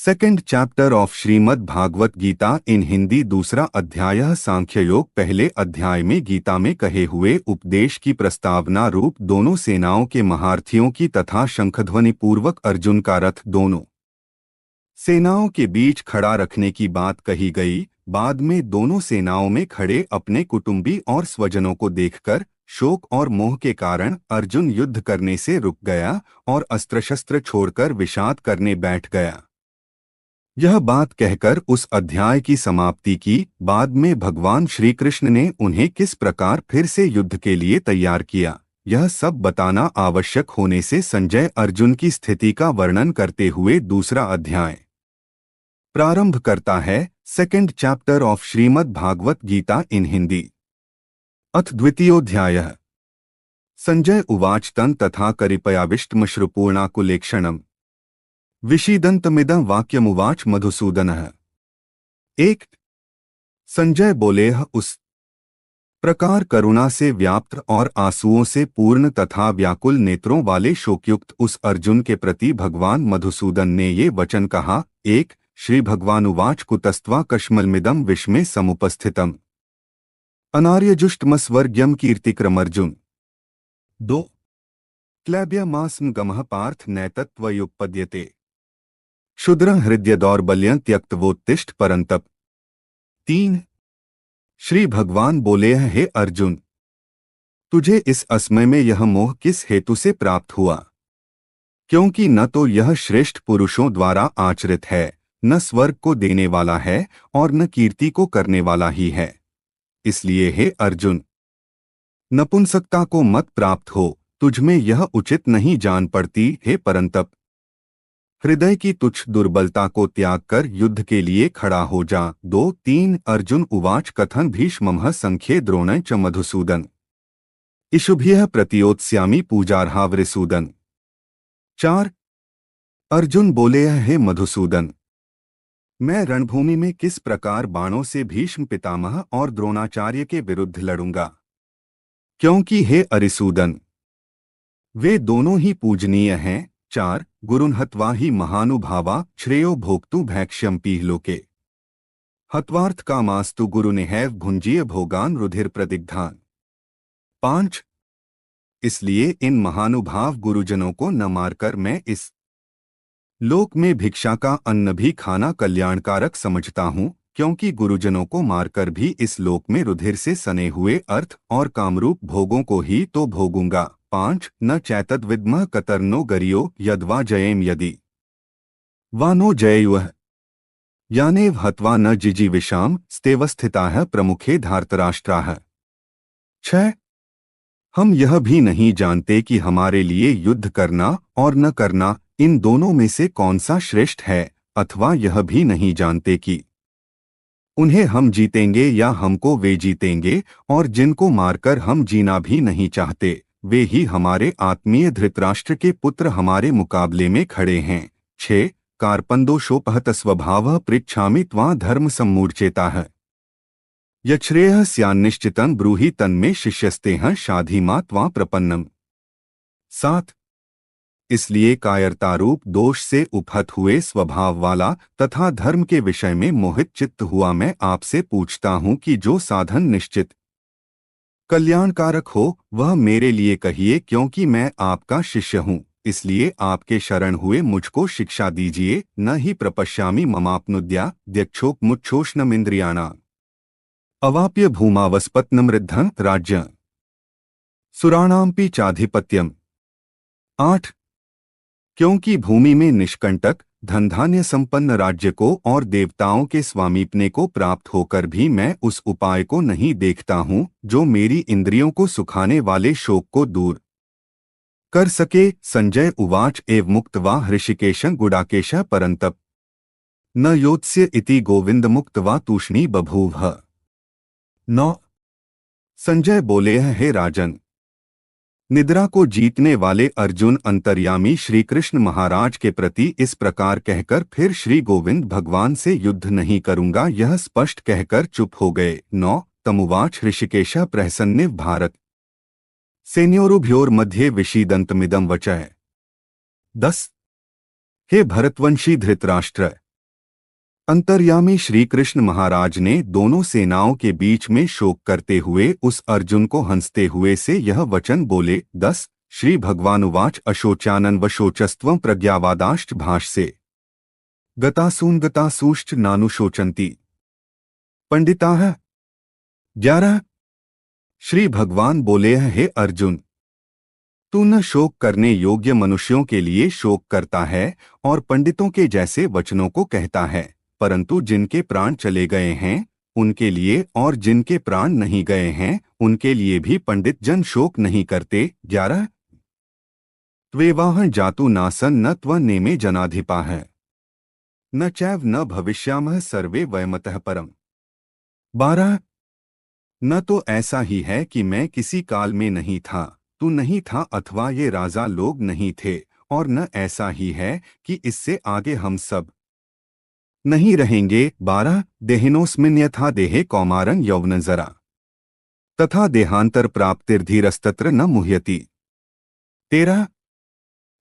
Second chapter of Shrimad Bhagavat Gita in Hindi. दूसरा अध्याय सांख्य योग। पहले अध्याय में गीता में कहे हुए उपदेश की प्रस्तावना रूप दोनों सेनाओं के महारथियों की तथा शंखध्वनि पूर्वक अर्जुन का रथ दोनों सेनाओं के बीच खड़ा रखने की बात कही गई। बाद में दोनों सेनाओं में खड़े अपने कुटुंबी और स्वजनों को देखकर शोक और मोह के कारण अर्जुन युद्ध करने से रुक गया और अस्त्र शस्त्र छोड़कर विषाद करने बैठ गया। यह बात कहकर उस अध्याय की समाप्ति की। बाद में भगवान श्री कृष्ण ने उन्हें किस प्रकार फिर से युद्ध के लिए तैयार किया, यह सब बताना आवश्यक होने से संजय अर्जुन की स्थिति का वर्णन करते हुए दूसरा अध्याय प्रारंभ करता है। Second chapter of Shrimad Bhagavat Gita in Hindi. अथ द्वितीयोऽध्यायः। संजय उवाच तं तथा करिपयाविष्टमश्रुपूर्णाकुलेक्षणम् विषीदन्तमिदं वाक्यमुवाच मधुसूदनः। एक संजय बोले, उस प्रकार करुणा से व्याप्त और आंसुओं से पूर्ण तथा व्याकुल नेत्रों वाले शोकयुक्त उस अर्जुन के प्रति भगवान मधुसूदन ने ये वचन कहा। एक श्री भगवानुवाच कुतस्त्वा कश्मलमिदं विषमे समुपस्थितम् अनार्यजुष्टमस्वर्ग्यं कीर्तिक्रमर्जुन। दो क्लैब्यमास्म गमः पार्थ नैतत्त्वयुपपद्यते क्षुद्रं हृदय दौर्बल्यं त्यक्तवोत्तिष्ठ परंतप। तीन श्री भगवान बोले, हे अर्जुन, तुझे इस असमय में यह मोह किस हेतु से प्राप्त हुआ? क्योंकि न तो यह श्रेष्ठ पुरुषों द्वारा आचरित है, न स्वर्ग को देने वाला है और न कीर्ति को करने वाला ही है। इसलिए हे अर्जुन, नपुंसकता को मत प्राप्त हो, तुझमें यह उचित नहीं जान पड़ती। हे परंतप, हृदय की तुच्छ दुर्बलता को त्याग कर युद्ध के लिए खड़ा हो जा। दो तीन अर्जुन उवाच कथन भीष्मः संख्ये द्रोण च मधुसूदन इषुभ्यः प्रतियोत्स्यामि पूजार्हा वृसूदन। चार अर्जुन बोले, हे मधुसूदन, मैं रणभूमि में किस प्रकार बाणों से भीष्म पितामह और द्रोणाचार्य के विरुद्ध लड़ूंगा, क्योंकि हे अरिसूदन, वे दोनों ही पूजनीय हैं। चार गुरुन् हत्वा ही महानुभावा श्रेयो भोक्तु भैक्ष्यं पीहलोके हत्वार्थ कामास्तु गुरुनिहैव भुंजीय भोगान रुधिर प्रदिग्धान। पांच इसलिए इन महानुभाव गुरुजनों को न मारकर मैं इस लोक में भिक्षा का अन्न भी खाना कल्याणकारक समझता हूँ, क्योंकि गुरुजनों को मारकर भी इस लोक में रुधिर से सने हुए अर्थ और कामरूप भोगों को ही तो भोगूंगा। पांच न चैतद्विद्मः कतर्नो गरियो यद्वा जयेम यदि वा नो जयेयुः यानेव हत्वा न जिजीविषाम स्तेवस्थिताः प्रमुखे धार्तराष्ट्राः। छह हम यह भी नहीं जानते कि हमारे लिए युद्ध करना और न करना, इन दोनों में से कौन सा श्रेष्ठ है, अथवा यह भी नहीं जानते कि उन्हें हम जीतेंगे या हमको वे जीतेंगे, और जिनको मारकर हम जीना भी नहीं चाहते, वे ही हमारे आत्मीय धृतराष्ट्र के पुत्र हमारे मुकाबले में खड़े हैं। छह कार्पन्दोषोपहत स्वभावः पृच्छामि त्वां धर्म सम्मूर्छेताः यच्छ्रेयः स्यान्निश्चितं ब्रूहि तन्मे शिष्यस्तेह शाधीमा त्वां प्रपन्नम्। सात इसलिए कायरतारूप दोष से उपहत हुए स्वभाव वाला तथा धर्म के विषय में मोहित चित्त हुआ मैं आपसे पूछता हूँ कि जो साधन निश्चित कल्याणकारक हो वह मेरे लिए कहिए, क्योंकि मैं आपका शिष्य हूँ। इसलिए आपके शरण हुए मुझको शिक्षा दीजिए। न ही प्रपश्यामि ममाप्नुद्या द्यक्षोपमुच्छोष्णमिन्द्रियाणाम् अवाप्य भूमावस्पत्नमृद्धं राज्यं सुराणामपि चाधिपत्यम्। आठ क्योंकि भूमि में निष्कंटक धनधान्य संपन्न राज्य को और देवताओं के स्वामीपने को प्राप्त होकर भी मैं उस उपाय को नहीं देखता हूँ जो मेरी इंद्रियों को सुखाने वाले शोक को दूर कर सके। संजय उवाच एव मुक्त्वा हृषिकेशं गुडाकेशः परंतप न योत्स्य इति गोविंद मुक्त्वा तूष्णी बभूव। नौ संजय बोले, हे राजन, निद्रा को जीतने वाले अर्जुन अंतर्यामी श्री कृष्ण महाराज के प्रति इस प्रकार कहकर फिर श्री गोविंद भगवान से युद्ध नहीं करूंगा यह स्पष्ट कहकर चुप हो गए। नौ तमुवाच ऋषिकेशः प्रहसन्निव भारत सेन्योरुभयोर्मध्ये विषीदन्तमिदं वचः। 10 हे भरतवंशी धृतराष्ट्र, अंतर्यामी श्री कृष्ण महाराज ने दोनों सेनाओं के बीच में शोक करते हुए उस अर्जुन को हंसते हुए से यह वचन बोले। 10 श्री भगवानुवाच अशोचानन वशोचस्त्वं प्रज्ञावादाश्च भाष्ये गतासूश्च नानुशोचन्ति पंडिताः। 11 श्री भगवान बोले, हे अर्जुन, तू न शोक करने योग्य मनुष्यों के लिए शोक करता है और पंडितों के जैसे वचनों को कहता है, परंतु जिनके प्राण चले गए हैं उनके लिए और जिनके प्राण नहीं गए हैं उनके लिए भी पंडित जन शोक नहीं करते। 11 त्वेवाहं जातु नासन न त्व नेमे जनाधिपाः न चैव न भविष्यामः सर्वे वयमतः परम्। 12 न तो ऐसा ही है कि मैं किसी काल में नहीं था, तू नहीं था अथवा ये राजा लोग नहीं थे, और न ऐसा ही है कि इससे आगे हम सब नहीं रहेंगे। 12 देहिनोस्मिन् यथा देहे कौमारं यौवनं जरा तथा देहांतर प्राप्तिर्धीरस्तत्र न मुह्यति। 13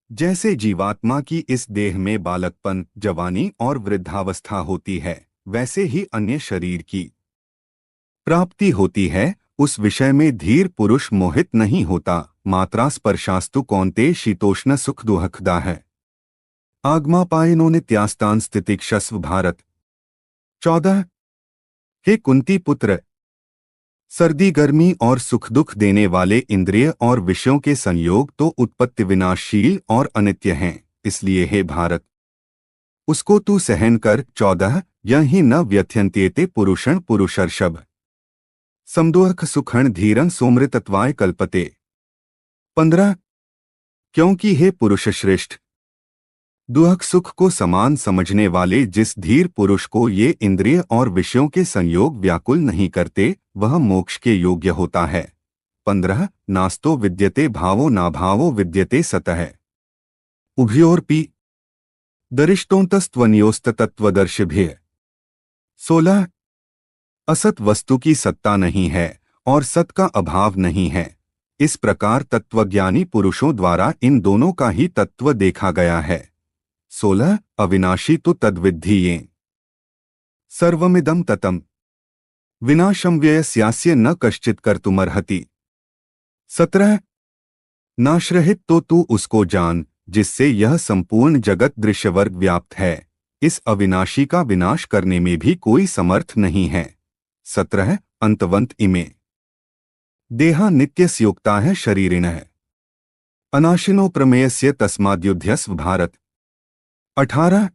जैसे जीवात्मा की इस देह में बालकपन, जवानी और वृद्धावस्था होती है, वैसे ही अन्य शरीर की प्राप्ति होती है, उस विषय में धीर पुरुष मोहित नहीं होता। मात्रा स्पर्शास्तु कौन्तेय शीतोष्ण सुख दुहखदा है आगमापायनो नित्यास्तान स्थितिक्षस्व। भारत 14 हे कुंती पुत्र, सर्दी गर्मी और सुख दुख देने वाले इंद्रिय और विषयों के संयोग तो उत्पत्ति विनाशशील और अनित्य हैं, इसलिए हे भारत उसको तू सहन कर। 14 यही न व्यथ्यन्त्येते पुरुषण पुरुषर्षभ समदुःख सुखण धीरं सोमृतत्वाय कल्पते। 15 क्योंकि हे पुरुष श्रेष्ठ, दुख सुख को समान समझने वाले जिस धीर पुरुष को ये इंद्रिय और विषयों के संयोग व्याकुल नहीं करते, वह मोक्ष के योग्य होता है। 15 नास्तो विद्यते भावो नाभावो विद्यते सतः उभयोरपि दरिष्टोन्तस्त्वन्योस्ततत्वदर्शिभिः। 16 असत वस्तु की सत्ता नहीं है और सत का अभाव नहीं है, इस प्रकार तत्वज्ञानी पुरुषों द्वारा इन दोनों का ही तत्व देखा गया है। 16 अविनाशी तो तद्विद्धि ये सर्वमिदं ततम् विनाशं व्ययस्यास्य न कश्चित् कर्तुमर्हति। 17 नाशरहित तो तू उसको जान जिससे यह संपूर्ण जगत दृश्यवर्ग व्याप्त है, इस अविनाशी का विनाश करने में भी कोई समर्थ नहीं है। 17 अंतवंत इमे देहा नित्यस्योक्ता है शरीरिणः अनाशिनो प्रमेयस्य तस्माद्युध्यस्व। भारत 18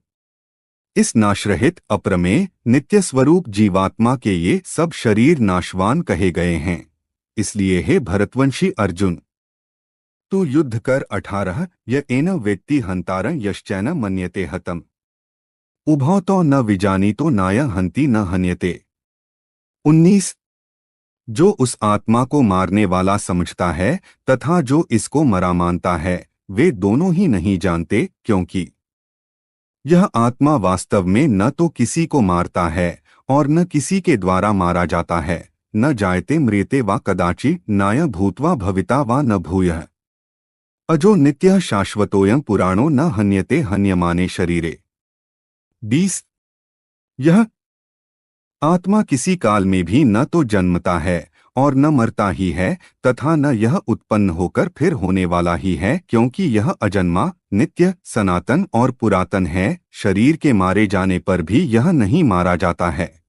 इस नाशरहित अप्रमेय नित्य स्वरूप जीवात्मा के ये सब शरीर नाशवान कहे गए हैं, इसलिए हे भरतवंशी अर्जुन, तू युद्ध कर। 18 य एन वेत्ति हंतारं यश्चैन मन्यते हतम् उभौ तो न विजानीतो नाय हंति न हन्यते। 19 जो उस आत्मा को मारने वाला समझता है तथा जो इसको मरा मानता है, वे दोनों ही नहीं जानते, क्योंकि यह आत्मा वास्तव में न तो किसी को मारता है और न किसी के द्वारा मारा जाता है। न जायते म्रियते वा कदाचि नाय भूत्वा भविता वा न भूयः अजो नित्यः शाश्वतोऽयं पुराणो न हन्यते हन्यमाने शरीरे। 20 यह आत्मा किसी काल में भी न तो जन्मता है और न मरता ही है, तथा न यह उत्पन्न होकर फिर होने वाला ही है, क्योंकि यह अजन्मा, नित्य, सनातन और पुरातन है। शरीर के मारे जाने पर भी यह नहीं मारा जाता है।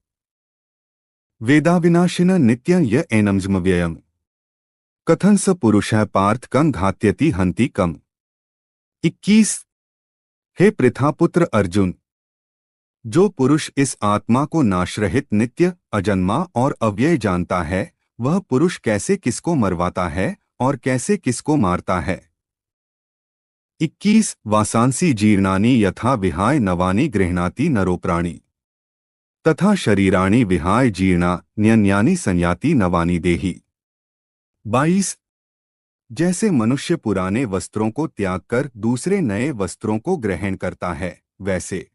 वेदाविनाशिन नित्यं य एनमज्म व्ययम् कथं स पुरुषः पार्थ कं घात्यति हन्ति कम्। 21 हे पृथापुत्र अर्जुन, जो पुरुष इस आत्मा को नाशरहित, नित्य, अजन्मा और अव्यय जानता है, वह पुरुष कैसे किसको मरवाता है और कैसे किसको मारता है। 21 वासांसी जीर्णानि यथा विहाय नवानि गृह्णाति नरो प्राणी तथा शरीराणि विहाय जीर्णा न्यन्यानि संयाति नवानि देहि। 22 जैसे मनुष्य पुराने वस्त्रों को त्याग कर दूसरे नए वस्त्रों को ग्रहण करता है, वैसे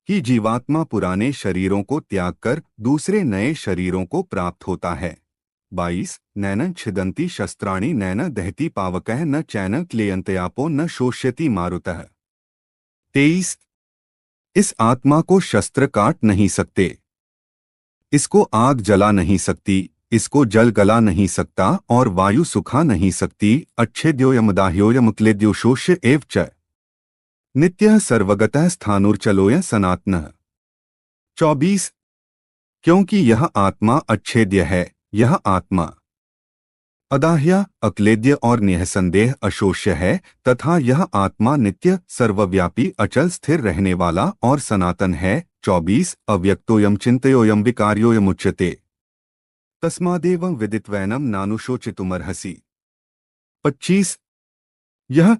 ही जीवात्मा पुराने शरीरों को त्याग कर दूसरे नए शरीरों को प्राप्त होता है। 22 नैनं छिदन्ति शस्त्राणि नैन दहति पावकः न चैन क्लेयन्त्यापो न शोष्यति मारुतः। 23 इस आत्मा को शस्त्र काट नहीं सकते, इसको आग जला नहीं सकती, इसको जल गला नहीं सकता और वायु सुखा नहीं सकती। अच्छेद्योयमदाह्योयम क्लेद्योशोष्य एव च नित्यः सर्वगतः स्थाणुर्चलोय सनातनः। 24। क्योंकि यह आत्मा अच्छेद्य है, यह आत्मा अदाह्य, अक्लेद्य और निःसंदेह अशोष्य है तथा यह आत्मा नित्य, सर्वव्यापी, अचल स्थिर रहने वाला और सनातन है। 24। अव्यक्तोयम चिन्तयोयम विकार्योयम उच्यते तस्मादेवं विदित्वैनं नानुशोचितुमर्हसि। 25। यह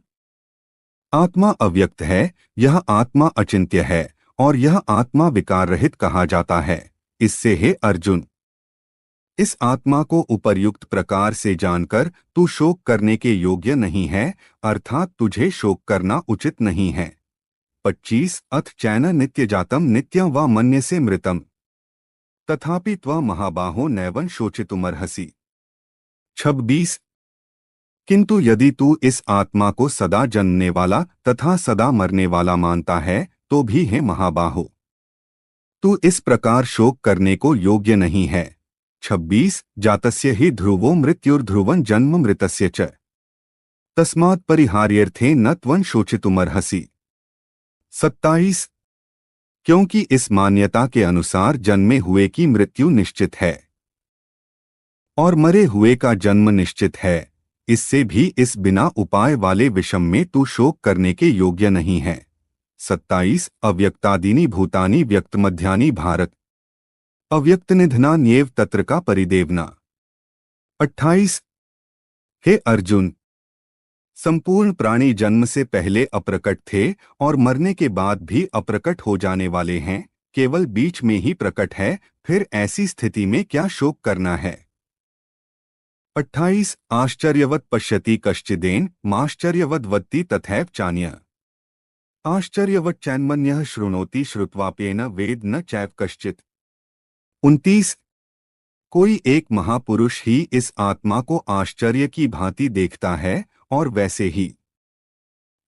आत्मा अव्यक्त है, यह आत्मा अचिंत्य है और यह आत्मा विकार रहित कहा जाता है। इससे हे अर्जुन, इस आत्मा को उपर्युक्त प्रकार से जानकर तू शोक करने के योग्य नहीं है, अर्थात तुझे शोक करना उचित नहीं है। 25। अथ चैन नित्य जातम नित्यं वा मन्यसे मृतम तथापि त्वा महाबाहो नैवं शोचितुमर्हसि। 26। किंतु यदि तू इस आत्मा को सदा जन्मने वाला तथा सदा मरने वाला मानता है तो भी है महाबाहो, तू इस प्रकार शोक करने को योग्य नहीं है। 26। जातस्य ही ध्रुवो मृत्युर्ध्रुवं जन्म मृतस्य च तस्मात् परिहार्यर्थे न त्वं शोचितुमर्हसि। 27। क्योंकि इस मान्यता के अनुसार जन्मे हुए की मृत्यु निश्चित है और मरे हुए का जन्म निश्चित है, इससे भी इस बिना उपाय वाले विषम में तू शोक करने के योग्य नहीं है। 27। अव्यक्तादीनि भूतानि व्यक्तमध्यानि भारत अव्यक्तनिधनान्येव तत्र का परिदेवना। 28। हे अर्जुन, संपूर्ण प्राणी जन्म से पहले अप्रकट थे और मरने के बाद भी अप्रकट हो जाने वाले हैं, केवल बीच में ही प्रकट है, फिर ऐसी स्थिति में क्या शोक करना है। 28। आश्चर्यवत् पश्यति कश्चिदेन माश्चर्यवद् वदति तथैव चान्यः आश्चर्यवच्चैन्मन्यः शृणोति श्रुत्वाप्येन वेद न चैव कश्चित्। 29। कोई एक महापुरुष ही इस आत्मा को आश्चर्य की भांति देखता है और वैसे ही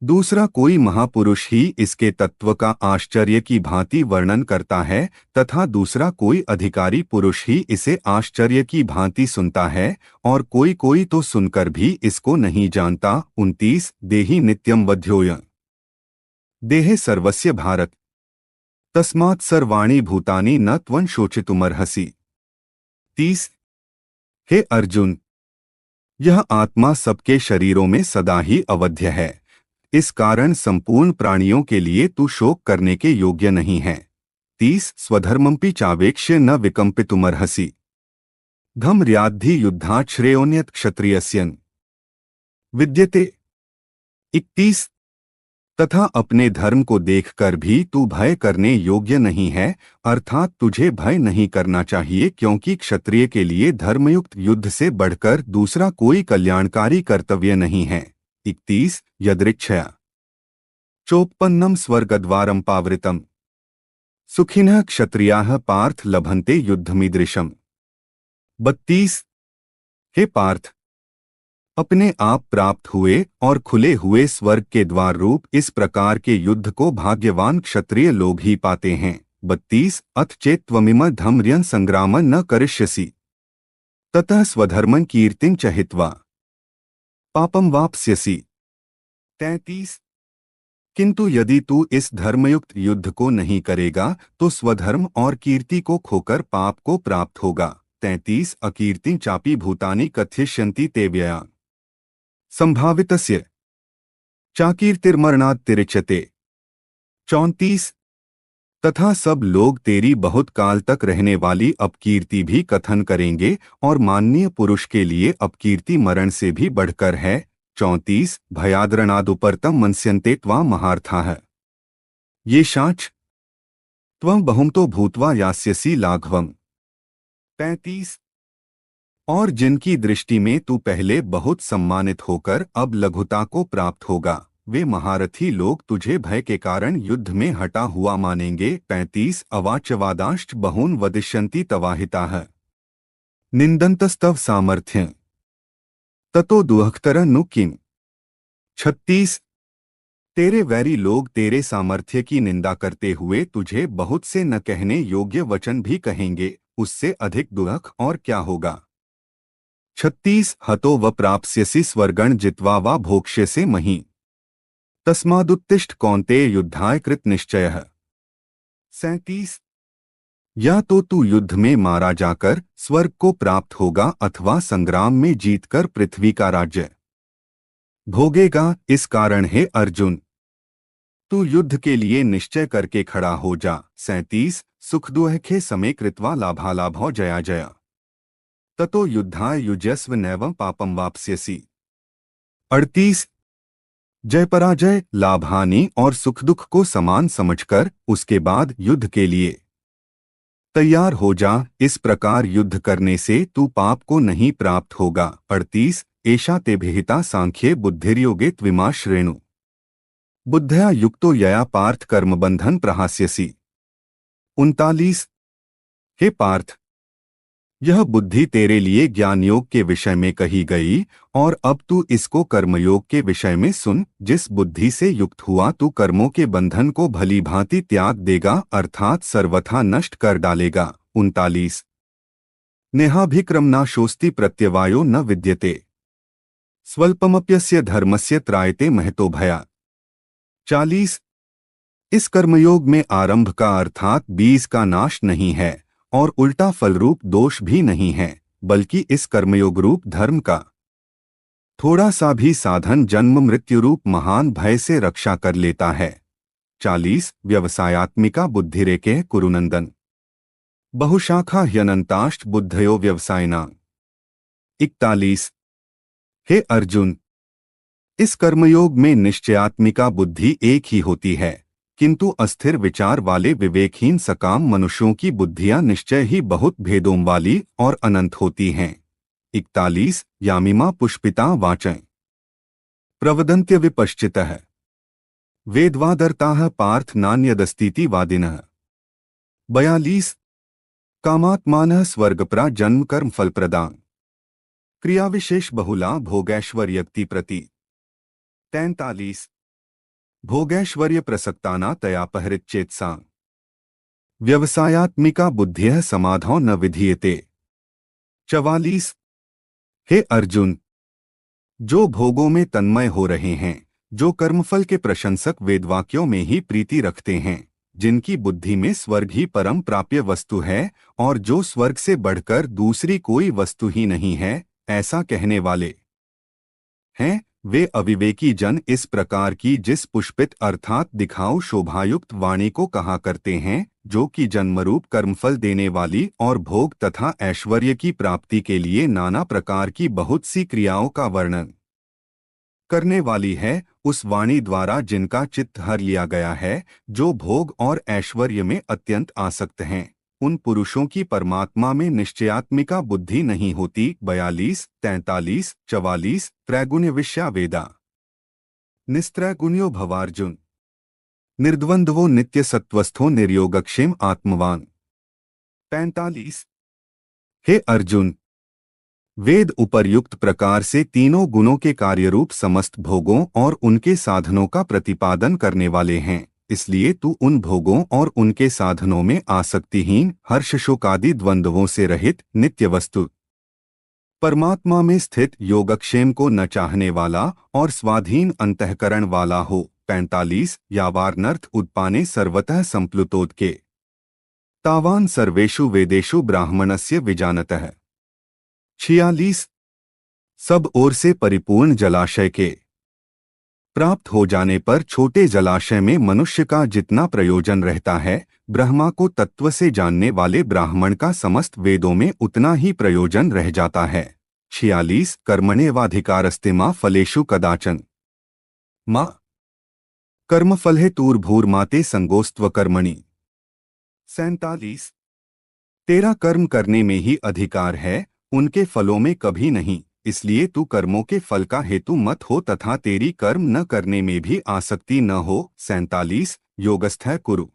दूसरा कोई महापुरुष ही इसके तत्व का आश्चर्य की भांति वर्णन करता है तथा दूसरा कोई अधिकारी पुरुष ही इसे आश्चर्य की भांति सुनता है और कोई कोई तो सुनकर भी इसको नहीं जानता। 29। देहि नित्यं वध्योय देहे सर्वस्य भारत तस्मात् सर्वाणि भूतानि न त्वं शोचितुमर्हसि। 30। हे अर्जुन, यह आत्मा सबके शरीरों में सदा ही अवध्य है, इस कारण संपूर्ण प्राणियों के लिए तू शोक करने के योग्य नहीं है। 30। स्वधर्मंपि चावेक्ष्य न विकंपितुमर्हसि धम्र्याद्धि युद्धात् श्रेयोन्यत् क्षत्रियस्यन् विद्यते। 31। तथा अपने धर्म को देखकर भी तू भय करने योग्य नहीं है, अर्थात तुझे भय नहीं करना चाहिए क्योंकि क्षत्रिय के लिए धर्मयुक्त युद्ध से बढ़कर दूसरा कोई कल्याणकारी कर्तव्य नहीं है। 31। यदृच्छया चोपन्नम स्वर्गद्वारम पावृतम सुखिनः क्षत्रियाः पार्थ लभन्ते युद्धमीदृशम। 32। हे पार्थ, अपने आप प्राप्त हुए और खुले हुए स्वर्ग के द्वार रूप इस प्रकार के युद्ध को भाग्यवान क्षत्रिय लोग ही पाते हैं। 32। अथ चेत् त्वमिम धम्र्यन् संग्रामं न करिष्यसि ततः स्वधर्मं कीर्तिं च हित्वा पापं वाप्स्यसि। 33। किंतु यदि तू इस धर्मयुक्त युद्ध को नहीं करेगा तो स्वधर्म और कीर्ति को खोकर पाप को प्राप्त होगा। 33। अकीर्तिं चापि भूतानि कथयिष्यन्ति ते व्यया संभावितस्य चाकीर्तिर्मरणात् तिरिच्यते। 34। तथा सब लोग तेरी बहुत काल तक रहने वाली अपकीर्ति भी कथन करेंगे और माननीय पुरुष के लिए अपकीर्ति मरण से भी बढ़कर है। 34। भयाद्रणादुपर्तम मन्स्यन्ते त्वां महार्थाः ये शाच त्वं बहुमतो भूत्वा यास्यसि लाघवम्। 35। और जिनकी दृष्टि में तू पहले बहुत सम्मानित होकर अब लघुता को प्राप्त होगा, वे महारथी लोग तुझे भय के कारण युद्ध में हटा हुआ मानेंगे। 35। अवाच्यवादांश्च बहून् वदिष्यन्ति तवाहिताः निन्दन्तस्तव सामर्थ्यं ततो दुःखतरं नु किम्। 36। तेरे वैरी लोग तेरे सामर्थ्य की निंदा करते हुए तुझे बहुत से न कहने योग्य वचन भी कहेंगे, उससे अधिक दुख और क्या होगा। 36 हतो व प्राप्स्यसि स्वर्गण जित्वा वा भोक्ष्यसे मही। तस्मादुत्तिष्ठ कौन्तेय युद्धाय कृत निश्चयः। 37 या तो तू युद्ध में मारा जाकर स्वर्ग को प्राप्त होगा अथवा संग्राम में जीतकर पृथ्वी का राज्य भोगेगा। इस कारण हे अर्जुन, तू युद्ध के लिए निश्चय करके खड़ा हो जा। 37 सुख दुखे समे कृत्वा लाभालाभो जया जया ततो युद्धाय युज्यस्व नैवं पापम वाप्स्यसि। 38 जय पराजय लाभ हानि और सुख दुख को समान समझकर उसके बाद युद्ध के लिए तैयार हो जा। इस प्रकार युद्ध करने से तू पाप को नहीं प्राप्त होगा। 38 एषा ते विहिता सांख्ये बुद्धिर्योगे त्विमा श्रेणु बुद्धया युक्तो यया पार्थ कर्मबंधन प्रहास्यसि। 39 हे पार्थ, यह बुद्धि तेरे लिए ज्ञान योग के विषय में कही गई और अब तू इसको कर्मयोग के विषय में सुन। जिस बुद्धि से युक्त हुआ तू कर्मों के बंधन को भली भांति त्याग देगा अर्थात सर्वथा नष्ट कर डालेगा। 39 नेहाभिक्रमनाशोस्ति प्रत्यवायो न विद्यते स्वल्पमप्यस्य धर्मस्य त्रायते महतो भयात्। 40 इस कर्मयोग में आरंभ का अर्थात बीज का नाश नहीं है और उल्टा फलरूप दोष भी नहीं है, बल्कि इस कर्मयोग रूप धर्म का थोड़ा सा भी साधन जन्म मृत्यु रूप महान भय से रक्षा कर लेता है। 40 व्यवसायात्मिका बुद्धिरेके कुरुनंदन बहुशाखा ह्यनंताष्ट बुद्धयो व्यवसायिना। 41 हे अर्जुन, इस कर्मयोग में निश्चयात्मिका बुद्धि एक ही होती है, किंतु अस्थिर विचार वाले विवेकहीन सकाम मनुष्यों की बुद्धियां निश्चय ही बहुत भेदों वाली और अनंत होती हैं। 41 यामिमा पुष्पिता वाचैं प्रवदन्त्य विपश्चितः वेदवादर्ताः पार्थ नान्यदस्तीति वादिनः। 42 कामात्मानः स्वर्गप्रा जन्म कर्म फलप्रदां क्रियाविशेष बहुला भोगैश्वर्यक्ति प्रति। 43 भोगैश्वर्य प्रसक्ताना तयापहृच्चेत्सां व्यवसायात्मिका बुद्धियः समाधौ न विधीयते। 44 हे अर्जुन, जो भोगों में तन्मय हो रहे हैं, जो कर्मफल के प्रशंसक वेदवाक्यों में ही प्रीति रखते हैं, जिनकी बुद्धि में स्वर्ग ही परम प्राप्य वस्तु है और जो स्वर्ग से बढ़कर दूसरी कोई वस्तु ही नहीं है, ऐसा कहने वाले हैं, वे अविवेकी जन इस प्रकार की जिस पुष्पित अर्थात दिखाऊ शोभायुक्त वाणी को कहा करते हैं, जो कि जन्मरूप कर्मफल देने वाली और भोग तथा ऐश्वर्य की प्राप्ति के लिए नाना प्रकार की बहुत सी क्रियाओं का वर्णन करने वाली है, उस वाणी द्वारा जिनका चित्त हर लिया गया है, जो भोग और ऐश्वर्य में अत्यंत आसक्त हैं, उन पुरुषों की परमात्मा में निश्चयात्मिका बुद्धि नहीं होती। 42 43 44 त्रैगुण्य विषया वेदा निस्त्रैगुण्यो भवार्जुन निर्द्वंद्वो नित्य सत्वस्थो निर्योगक्षेम आत्मवान। 45 हे अर्जुन, वेद उपर्युक्त प्रकार से तीनों गुणों के कार्यरूप समस्त भोगों और उनके साधनों का प्रतिपादन करने वाले हैं, इसलिए तू उन भोगों और उनके साधनों में आसक्तिहीन हर्ष शोकादि द्वंद्वों से रहित नित्य वस्तु परमात्मा में स्थित योगक्षेम को न चाहने वाला और स्वाधीन अंतःकरण वाला हो। 45 यावार्नर्थ उत्पाने सर्वतः संप्लुतोदके तावान सर्वेषु वेदेषु ब्राह्मणस्य विजानतः। 46 सब ओर से परिपूर्ण जलाशय के प्राप्त हो जाने पर छोटे जलाशय में मनुष्य का जितना प्रयोजन रहता है, ब्रह्मा को तत्व से जानने वाले ब्राह्मण का समस्त वेदों में उतना ही प्रयोजन रह जाता है। 46 कर्मण्येवाधिकारस्ते मा फलेषु कदाचन मा कर्मफल हेतुर्भूर्माते संगोस्त्व कर्मणि। 47 तेरा कर्म करने में ही अधिकार है, उनके फलों में कभी नहीं, इसलिए तू कर्मों के फल का हेतु मत हो तथा तेरी कर्म न करने में भी आसक्ति न हो। 47 योगस्थः कुरु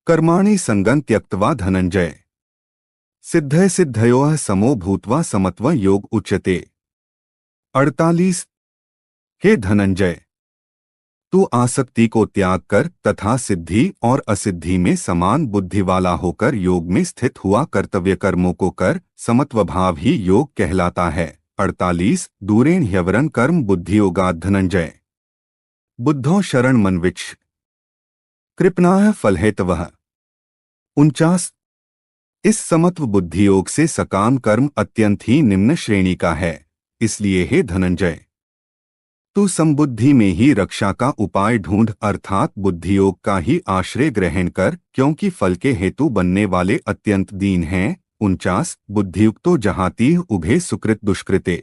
कर्माणि संगं त्यक्त्वा धनंजय सिद्धय सिद्धयोः समो भूत्वा समत्व योग उच्यते। 48 हे धनंजय, तू आसक्ति को त्याग कर तथा सिद्धि और असिद्धि में समान बुद्धि वाला होकर योग में स्थित हुआ कर्तव्य कर्मों को कर। समत्व भाव ही योग कहलाता है। 48 दूरेण ह्यवरन कर्म बुद्धि योगात् धनंजय बुद्धो शरण मनविच कृपणाः फलहेतवः। 49 इस समत्व बुद्धि योग से सकाम कर्म अत्यंत ही निम्न श्रेणी का है। इसलिए हे धनंजय, तू समबुद्धि में ही रक्षा का उपाय ढूंढ, अर्थात बुद्धि योग का ही आश्रय ग्रहण कर, क्योंकि फल के हेतु बनने वाले अत्यंत दीन हैं। 49 बुद्धियुक्तो जहातीह उभे सुकृत दुष्कृते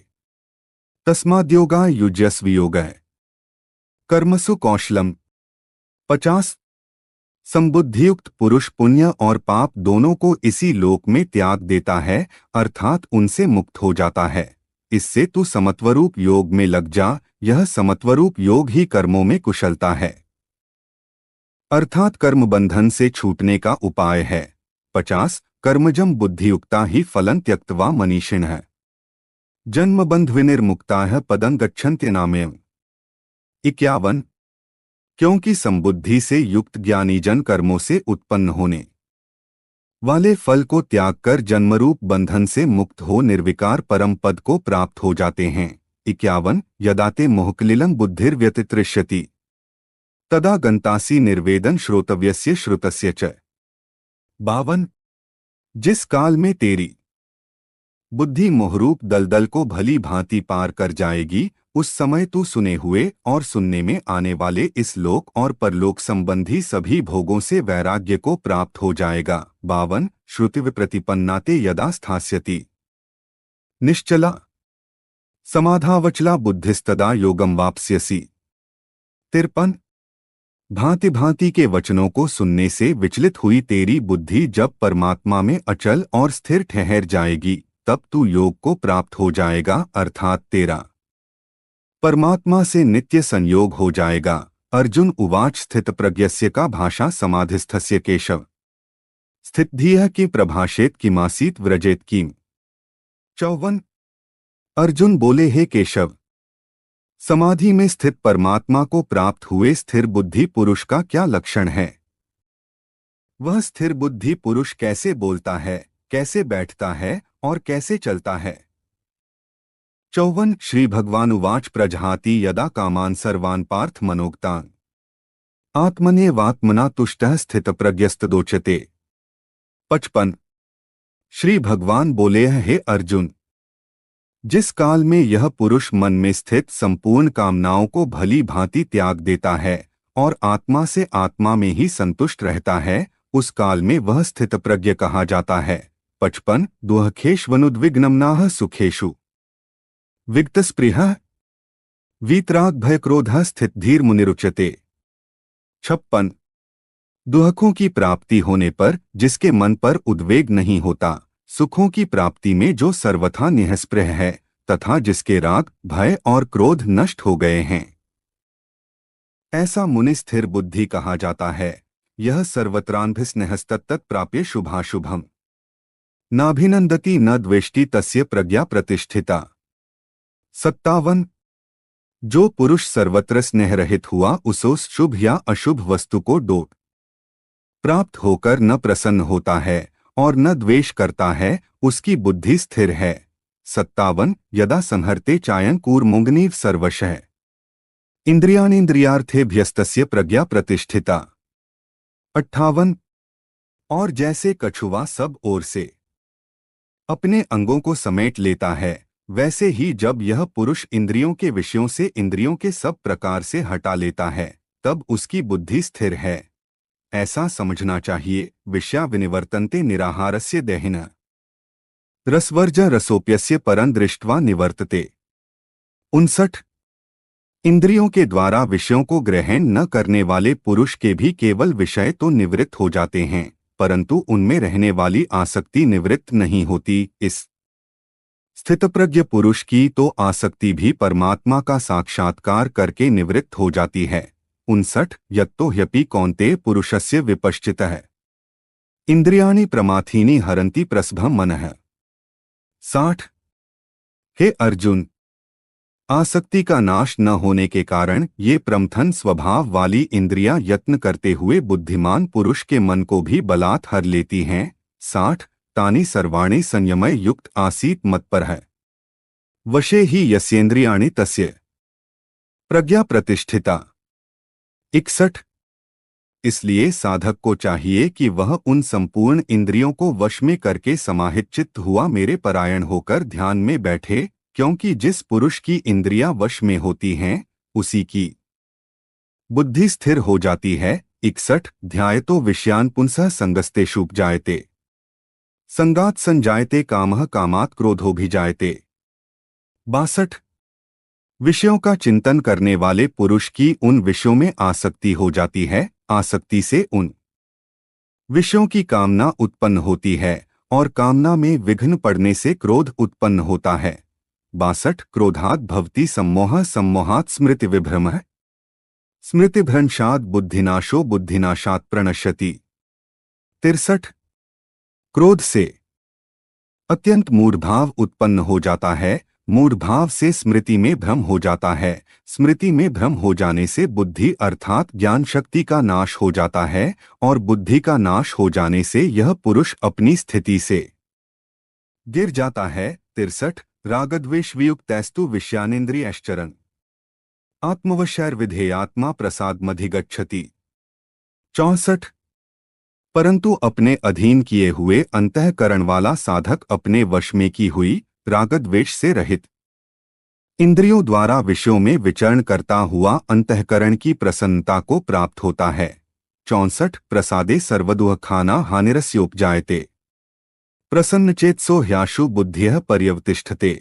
तस्माद्योगा युज्यस्व योगः कर्मसु कौशलम। 50 संबुद्धियुक्त पुरुष पुण्य और पाप दोनों को इसी लोक में त्याग देता है, अर्थात उनसे मुक्त हो जाता है। इससे तू समत्वरूप योग में लग जा। यह समत्वरूप योग ही कर्मों में कुशलता है, अर्थात कर्म बंधन से छूटने का उपाय है। 50 कर्मजम बुद्धियुक्ता ही फलं त्यक्त्वा मनीषिणः जन्मबंध विनिर्मुक्ताः पदं गच्छन्त्यनामयम्। 51 क्योंकि संबुद्धि से युक्त ज्ञानी जन कर्मों से उत्पन्न होने वाले फल को त्याग कर जन्मरूप बंधन से मुक्त हो निर्विकार परम पद को प्राप्त हो जाते हैं। 51 यदाते मोहकलिलं बुद्धिर्व्यतितृष्यति तदा गंतासि निर्वेदन श्रोतव्यस्य श्रुतस्य च। 52 जिस काल में तेरी बुद्धि मोहरूप दलदल को भली भांति पार कर जाएगी, उस समय तू सुने हुए और सुनने में आने वाले इस लोक और परलोक संबंधी सभी भोगों से वैराग्य को प्राप्त हो जाएगा। 52 श्रुतिविप्रतिपन्नाते यदा स्थास्यति निश्चला समाधावचला बुद्धिस्तदा योगम वाप्स्यसि। 53 भांति भांति के वचनों को सुनने से विचलित हुई तेरी बुद्धि जब परमात्मा में अचल और स्थिर ठहर जाएगी, तब तू योग को प्राप्त हो जाएगा, अर्थात तेरा परमात्मा से नित्य संयोग हो जाएगा। अर्जुन उवाच स्थित प्रज्ञस्य का भाषा समाधिस्थस्य केशव स्थितधियः की प्रभाषेत किमासीत व्रजेत किम। 54 अर्जुन बोले, हे केशव, समाधि में स्थित परमात्मा को प्राप्त हुए स्थिर बुद्धि पुरुष का क्या लक्षण है? वह स्थिर बुद्धि पुरुष कैसे बोलता है, कैसे बैठता है और कैसे चलता है? 54 श्री भगवानुवाच प्रजहाति यदा कामान सर्वान् पार्थ मनोक्तान् आत्मन्येवात्मना तुष्टः स्थितप्रज्ञस्तदोच्यते। 55 श्री भगवान बोले, हे अर्जुन, जिस काल में यह पुरुष मन में स्थित संपूर्ण कामनाओं को भली भांति त्याग देता है और आत्मा से आत्मा में ही संतुष्ट रहता है, उस काल में वह स्थितप्रज्ञ कहा जाता है। 55 दुःखेष्वनुद्विग्नम्नाः सुखेषु विगतस्पृहः वीतराग भयक्रोधः स्थितधीर्मुनिरुच्यते। 56 दुःखों की प्राप्ति होने पर जिसके मन पर उद्वेग नहीं होता, सुखों की प्राप्ति में जो सर्वथा निःस्पृह है तथा जिसके राग भय और क्रोध नष्ट हो गए हैं, ऐसा मुनि स्थिर बुद्धि कहा जाता है। यह सर्वत्रान्भिस्नेहस्तत्तत् प्राप्य शुभाशुभम नाभिनंदति न द्वेष्टि तस्य प्रज्ञा प्रतिष्ठिता। 57 जो पुरुष सर्वत्र स्नेह रहित हुआ उसो शुभ या अशुभ वस्तु को डोट प्राप्त होकर न प्रसन्न होता है और न द्वेष करता है, उसकी बुद्धि स्थिर है। 57 यदा संहरते चायन कूर्मुंगनीव सर्वशः इंद्रियाणीन्द्रियार्थेभ्यस्तस्य प्रज्ञा प्रतिष्ठिता। 58 और जैसे कछुआ सब ओर से अपने अंगों को समेट लेता है, वैसे ही जब यह पुरुष इंद्रियों के विषयों से इंद्रियों के सब प्रकार से हटा लेता है, तब उसकी बुद्धि स्थिर है, ऐसा समझना चाहिए। विषया विनिवर्तन्ते निराहारस्य देहिनः रसवर्ज रसोप्यस्य परं दृष्ट्वा निवर्तते। 59 इंद्रियों के द्वारा विषयों को ग्रहण न करने वाले पुरुष के भी केवल विषय तो निवृत्त हो जाते हैं, परंतु उनमें रहने वाली आसक्ति निवृत्त नहीं होती। इस स्थितप्रज्ञ पुरुष की तो आसक्ति भी परमात्मा का साक्षात्कार करके निवृत्त हो जाती है। 59 यत्तो ह्यपि कौन्तेय पुरुषस्य विपश्चितः इंद्रियाणि प्रमाथीनि हरन्ति प्रसभं मनः। 60 हे अर्जुन, आसक्ति का नाश न होने के कारण ये प्रमथन स्वभाव वाली इंद्रियां यत्न करते हुए बुद्धिमान पुरुष के मन को भी बलात् हर लेती हैं। 60 तानि सर्वाणि संयमय युक्त आसीत मत्पर है वशे ही यस्येन्द्रियाणि तस्य प्रज्ञा प्रतिष्ठिता। 61 इसलिए साधक को चाहिए कि वह उन संपूर्ण इंद्रियों को वश में करके समाहित चित्त हुआ मेरे परायण होकर ध्यान में बैठे, क्योंकि जिस पुरुष की इंद्रियां वश में होती हैं उसी की बुद्धि स्थिर हो जाती है। 61 ध्यायतो विषयान पुंसः संगस्तेषुपजायते संगात संजायते कामः कामात् क्रोधोभिजायते। 62 विषयों का चिंतन करने वाले पुरुष की उन विषयों में आसक्ति हो जाती है, आसक्ति से उन विषयों की कामना उत्पन्न होती है और कामना में विघ्न पड़ने से क्रोध उत्पन्न होता है। 62 क्रोधात् भवति सम्मोहः सम्मोहात् स्मृति विभ्रमः स्मृतिभ्रंशात् बुद्धिनाशो बुद्धिनाशात् प्रणश्यति। 63 क्रोध से अत्यंत मूढ़भाव उत्पन्न हो जाता है, मूढ़भाव से स्मृति में भ्रम हो जाता है, स्मृति में भ्रम हो जाने से बुद्धि अर्थात ज्ञान शक्ति का नाश हो जाता है और बुद्धि का नाश हो जाने से यह पुरुष अपनी स्थिति से गिर जाता है। 63 रागद्वेष वियुक्तैस्तु विषयानेन्द्रियश्चरन् आत्मवशैर्विधेयात्मा प्रसादमधिगच्छति। 64 परंतु अपने अधीन किए हुए अंतःकरण वाला साधक अपने वश में की हुई रागद्वेष से रहित इंद्रियों द्वारा विषयों में विचरण करता हुआ अंतःकरण की प्रसन्नता को प्राप्त होता है। 64 प्रसादे सर्वदुःखाना हानिरस्योपजायते प्रसन्नचेतसो ह्याशु बुद्धियः पर्यवतिष्ठते।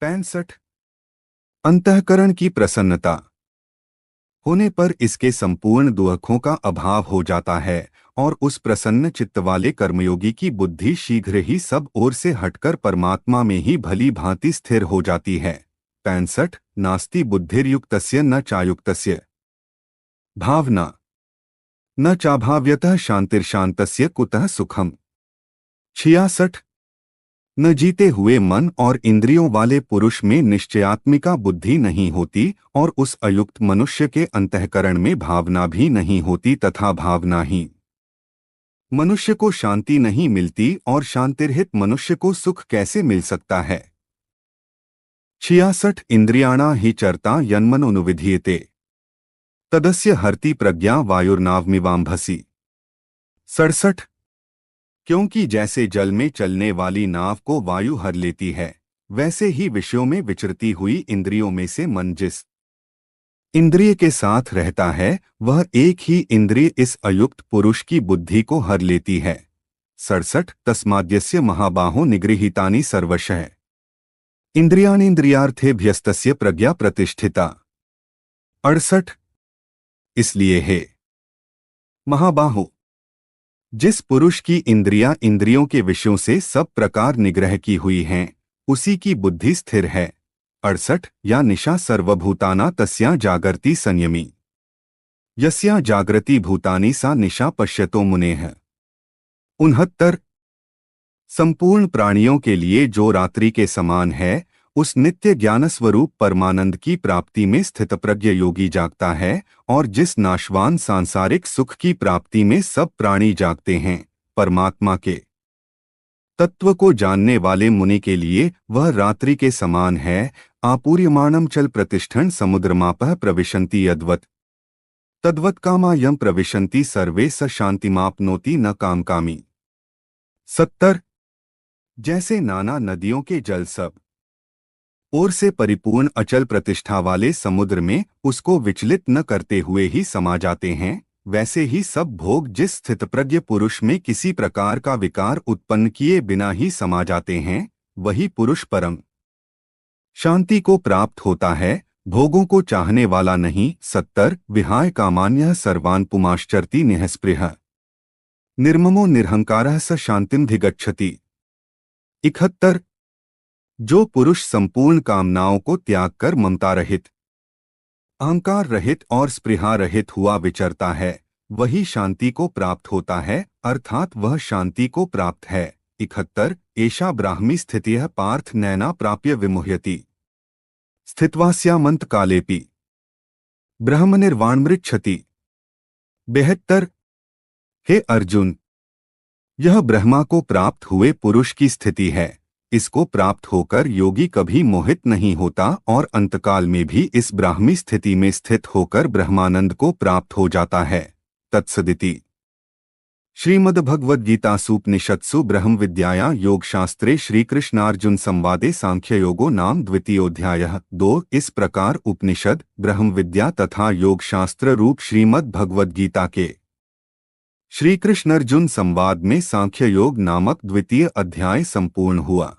65 अंतःकरण की प्रसन्नता होने पर इसके संपूर्ण दुखों का अभाव हो जाता है और उस प्रसन्न चित्त वाले कर्मयोगी की बुद्धि शीघ्र ही सब ओर से हटकर परमात्मा में ही भली भांति स्थिर हो जाती है। 65 नास्ति बुद्धिर्युक्तस्य न चायुक्तस्य भावना न चाभाव्यतः शांतिर्शांतस्य कुतः सुखम। 66 न जीते हुए मन और इंद्रियों वाले पुरुष में निश्चयात्मिका बुद्धि नहीं होती और उस अयुक्त मनुष्य के अंतःकरण में भावना भी नहीं होती तथा भावनाहीन मनुष्य को शांति नहीं मिलती और शांतिरहित मनुष्य को सुख कैसे मिल सकता है। 66 इंद्रियाणा हि चरता यन्मनोनुविधीयते तदस्य हरति प्रज्ञा वायुर्नावमिवाम्भसि। 67 क्योंकि जैसे जल में चलने वाली नाव को वायु हर लेती है, वैसे ही विषयों में विचरती हुई इंद्रियों में से मन जिस इंद्रिय के साथ रहता है वह एक ही इंद्रिय इस अयुक्त पुरुष की बुद्धि को हर लेती है। 67 तस्माद्यस्य महाबाहो निगृहीतानि सर्वशः इंद्रियाणीन्द्रियार्थेभ्यस्तस्य प्रज्ञा प्रतिष्ठिता। 68 इसलिए हे महाबाहो जिस पुरुष की इंद्रियां इंद्रियों के विषयों से सब प्रकार निग्रह की हुई हैं, उसी की बुद्धि स्थिर है। 68 या निशा सर्वभूताना तस्या जागर्ति संयमी यस्या जागृति भूतानि सा निशा पश्यतो मुनेः। 69 संपूर्ण प्राणियों के लिए जो रात्रि के समान है, उस नित्य ज्ञानस्वरूप परमानंद की प्राप्ति में स्थितप्रज्ञ योगी जागता है और जिस नाशवान सांसारिक सुख की प्राप्ति में सब प्राणी जागते हैं, परमात्मा के तत्व को जानने वाले मुनि के लिए वह रात्रि के समान है। आपूर्यमाणम चल प्रतिष्ठन समुद्रमापः प्रविशन्ति यद्वत् तद्वत् कामायं प्रविशन्ति सर्वे स शांतिमाप्नोति न कामकामी। 70 जैसे नाना नदियों के जल सब ओर से परिपूर्ण अचल प्रतिष्ठा वाले समुद्र में उसको विचलित न करते हुए ही समा जाते हैं, वैसे ही सब भोग जिस स्थितप्रज्ञ पुरुष में किसी प्रकार का विकार उत्पन्न किए बिना ही समा जाते हैं, वही पुरुष परम शांति को प्राप्त होता है, भोगों को चाहने वाला नहीं। 70 विहाय कामान्यः सर्वान् पुमाश्चरति निःस्पृहः निर्ममो निरहंकारः स शांतिमधिगच्छति। 71 जो पुरुष संपूर्ण कामनाओं को त्याग कर ममता रहित, अहंकार रहित और स्पृहा रहित हुआ विचरता है, वही शांति को प्राप्त होता है, अर्थात वह शांति को प्राप्त है। 71 एषा ब्राह्मी स्थितिः पार्थ नैना प्राप्य विमुह्यति स्थित्वास्यामंत कालेपि ब्रह्मनिर्वाणमृच्छति। 72। हे अर्जुन, यह ब्रह्मा को प्राप्त हुए पुरुष की स्थिति है। इसको प्राप्त होकर योगी कभी मोहित नहीं होता और अंतकाल में भी इस ब्राह्मी स्थिति में स्थित होकर ब्रह्मानंद को प्राप्त हो जाता है। तत्सदिति। श्रीमद्भगवद्गीतासूपनिषत्सु ब्रह्म विद्याया योगशास्त्रे श्रीकृष्णार्जुन संवादे सांख्ययोगो नाम द्वितीयोऽध्यायः। 2। इस प्रकार उपनिषद, ब्रह्म विद्या तथा योगशास्त्र रूप श्रीमद् भगवद्गीता के श्री कृष्ण अर्जुन संवाद में सांख्य योग नामक द्वितीय अध्याय संपूर्ण हुआ।